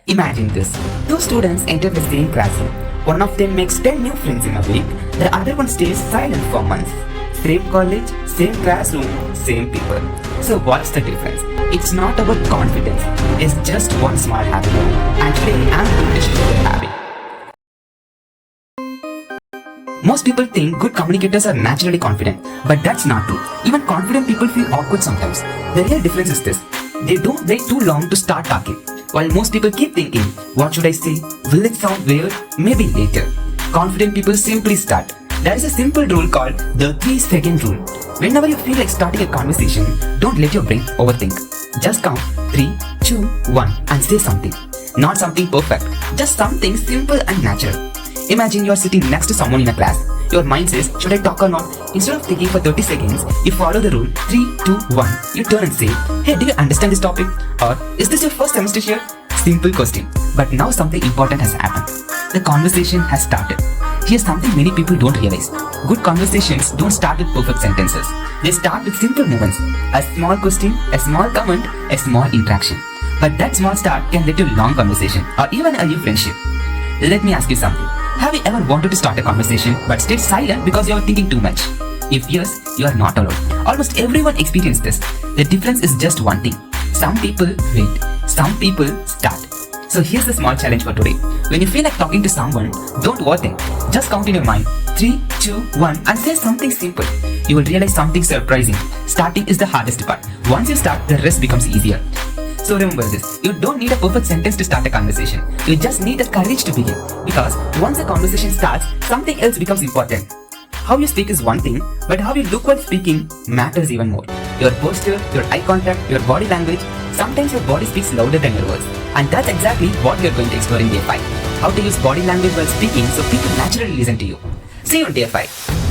Imagine this. Two students enter the same classroom. One of them makes 10 new friends in a week. The other one stays silent for months. Same college, same classroom, same people. So what's the difference? It's not about confidence. It's just one small habit. And today I'm going to share the habit. Most people think good communicators are naturally confident, but that's not true. Even confident people feel awkward sometimes. The real difference is this. They don't wait too long to start talking. While most people keep thinking, what should I say? Will it sound weird? Maybe later. Confident people simply start. There is a simple rule called the 3-second rule. Whenever you feel like starting a conversation, don't let your brain overthink. Just count 3, 2, 1 and say something. Not something perfect, just something simple and natural. Imagine you are sitting next to someone in a class. Your mind says, should I talk or not? Instead of thinking for 30 seconds, you follow the rule 3, 2, 1. You turn and say, hey, do you understand this topic? Or, is this your first semester here? Simple question. But now something important has happened. The conversation has started. Here's something many people don't realize. Good conversations don't start with perfect sentences. They start with simple moments. A small question, a small comment, a small interaction. But that small start can lead to long conversation or even a new friendship. Let me ask you something. Have you ever wanted to start a conversation but stayed silent because you are thinking too much? If yes, you are not alone. Almost everyone experiences this. The difference is just one thing. Some people wait. Some people start. So here's the small challenge for today. When you feel like talking to someone, don't overthink. Just count in your mind 3, 2, 1 and say something simple. You will realize something surprising. Starting is the hardest part. Once you start, the rest becomes easier. So remember this, you don't need a perfect sentence to start a conversation. You just need the courage to begin. Because once a conversation starts, something else becomes important. How you speak is one thing, but how you look while speaking matters even more. Your posture, your eye contact, your body language, sometimes your body speaks louder than your words. And that's exactly what we are going to explore in Day 5. How to use body language while speaking so people naturally listen to you. See you on Day 5.